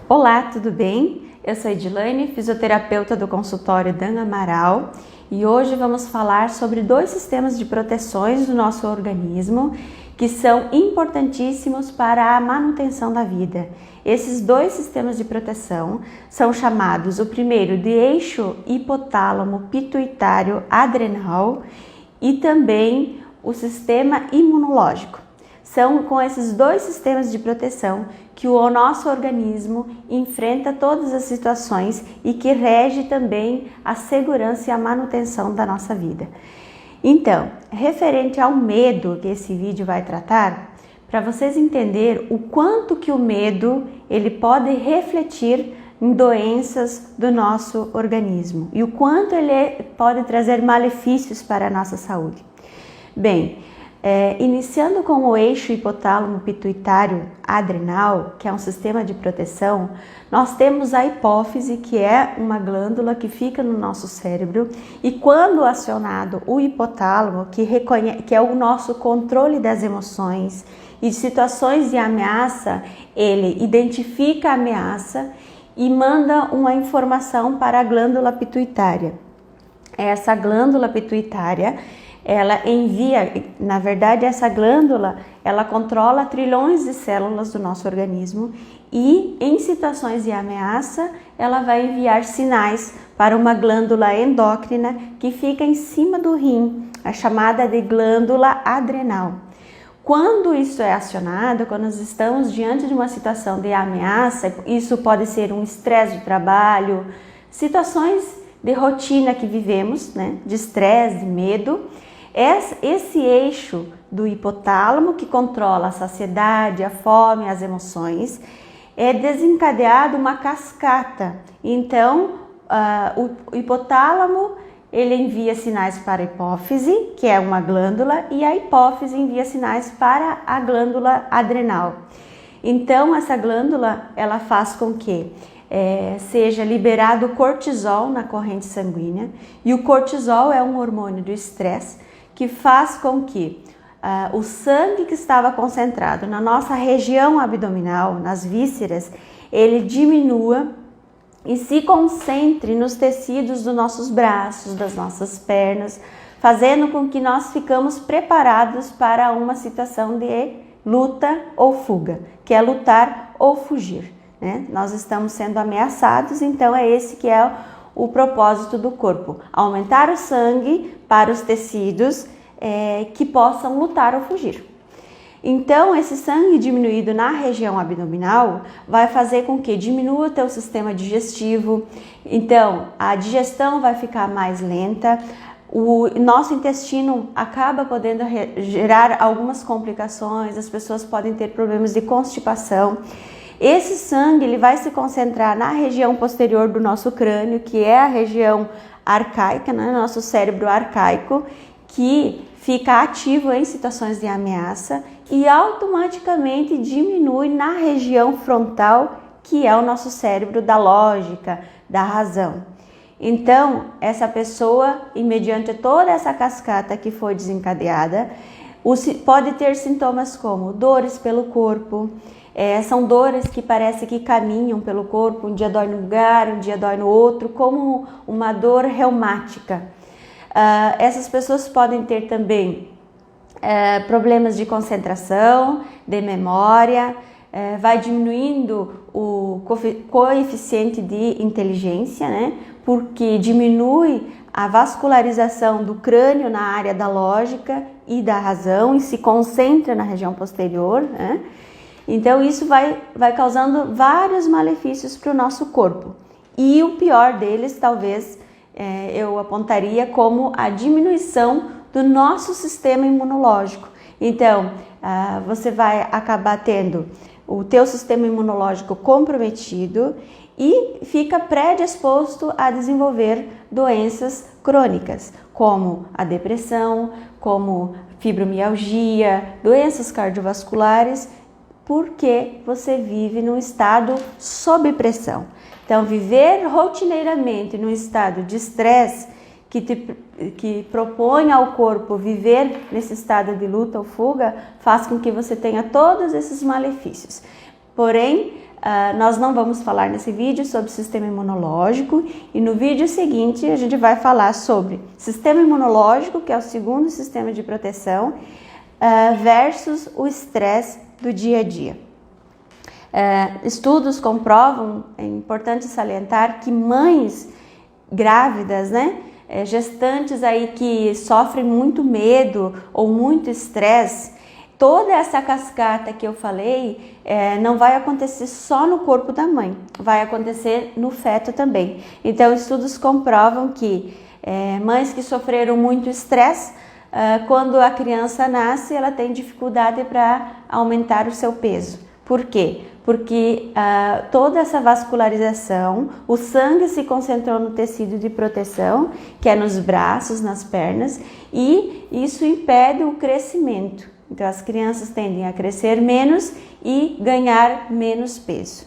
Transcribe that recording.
Olá, tudo bem? Eu sou Edilane, fisioterapeuta do consultório Dan Amaral, e hoje vamos falar sobre dois sistemas de proteções do nosso organismo que são importantíssimos para a manutenção da vida. Esses dois sistemas de proteção são chamados, o primeiro de eixo hipotálamo pituitário adrenal e também o sistema imunológico. São com esses dois sistemas de proteção que o nosso organismo enfrenta todas as situações e que rege também a segurança e a manutenção da nossa vida. Então, referente ao medo que esse vídeo vai tratar, para vocês entenderem o quanto que o medo ele pode refletir em doenças do nosso organismo e o quanto ele pode trazer malefícios para a nossa saúde. Bem, iniciando com o eixo hipotálamo pituitário adrenal, que é um sistema de proteção, nós temos a hipófise, que é uma glândula que fica no nosso cérebro, e quando acionado o hipotálamo, que é o nosso controle das emoções e de situações de ameaça, ele identifica a ameaça e manda uma informação para a glândula pituitária. Essa glândula pituitária ela envia, na verdade essa glândula, ela controla trilhões de células do nosso organismo e em situações de ameaça, ela vai enviar sinais para uma glândula endócrina que fica em cima do rim, a chamada de glândula adrenal. Quando isso é acionado, quando nós estamos diante de uma situação de ameaça, isso pode ser um estresse do trabalho, situações de rotina que vivemos, né, de estresse, de medo, esse eixo do hipotálamo que controla a saciedade, a fome, as emoções, é desencadeado uma cascata. Então, o hipotálamo ele envia sinais para a hipófise, que é uma glândula, e a hipófise envia sinais para a glândula adrenal. Então, essa glândula ela faz com que seja liberado cortisol na corrente sanguínea, e o cortisol é um hormônio do estresse que faz com que o sangue que estava concentrado na nossa região abdominal, nas vísceras, ele diminua e se concentre nos tecidos dos nossos braços, das nossas pernas, fazendo com que nós ficamos preparados para uma situação de luta ou fuga, que é lutar ou fugir, né? Nós estamos sendo ameaçados, então é esse que é o propósito do corpo, aumentar o sangue para os tecidos que possam lutar ou fugir. Então, esse sangue diminuído na região abdominal vai fazer com que diminua o teu sistema digestivo, então a digestão vai ficar mais lenta, o nosso intestino acaba podendo gerar algumas complicações, as pessoas podem ter problemas de constipação. Esse sangue ele vai se concentrar na região posterior do nosso crânio, que é a região arcaica, né? Nosso cérebro arcaico, que fica ativo em situações de ameaça e automaticamente diminui na região frontal, que é o nosso cérebro da lógica, da razão. Então, essa pessoa, mediante toda essa cascata que foi desencadeada, pode ter sintomas como dores pelo corpo. São dores que parece que caminham pelo corpo, um dia dói num lugar, um dia dói no outro, como uma dor reumática. Essas pessoas podem ter também problemas de concentração, de memória, vai diminuindo o coeficiente de inteligência, né? Porque diminui a vascularização do crânio na área da lógica e da razão e se concentra na região posterior, né? Então isso vai causando vários malefícios para o nosso corpo. E o pior deles, talvez, eu apontaria como a diminuição do nosso sistema imunológico. Então, você vai acabar tendo o teu sistema imunológico comprometido e fica predisposto a desenvolver doenças crônicas, como a depressão, como fibromialgia, doenças cardiovasculares, porque você vive num estado sob pressão. Então, viver rotineiramente num estado de estresse que propõe ao corpo viver nesse estado de luta ou fuga, faz com que você tenha todos esses malefícios. Porém, nós não vamos falar nesse vídeo sobre sistema imunológico e no vídeo seguinte a gente vai falar sobre sistema imunológico, que é o segundo sistema de proteção, versus o estresse do dia a dia. Estudos comprovam, é importante salientar, que mães grávidas, gestantes aí que sofrem muito medo ou muito estresse, toda essa cascata que eu falei não vai acontecer só no corpo da mãe, vai acontecer no feto também. Então, estudos comprovam que mães que sofreram muito estresse, quando a criança nasce, ela tem dificuldade para aumentar o seu peso. Por quê? Porque toda essa vascularização, o sangue se concentrou no tecido de proteção, que é nos braços, nas pernas, e isso impede o crescimento. Então, as crianças tendem a crescer menos e ganhar menos peso.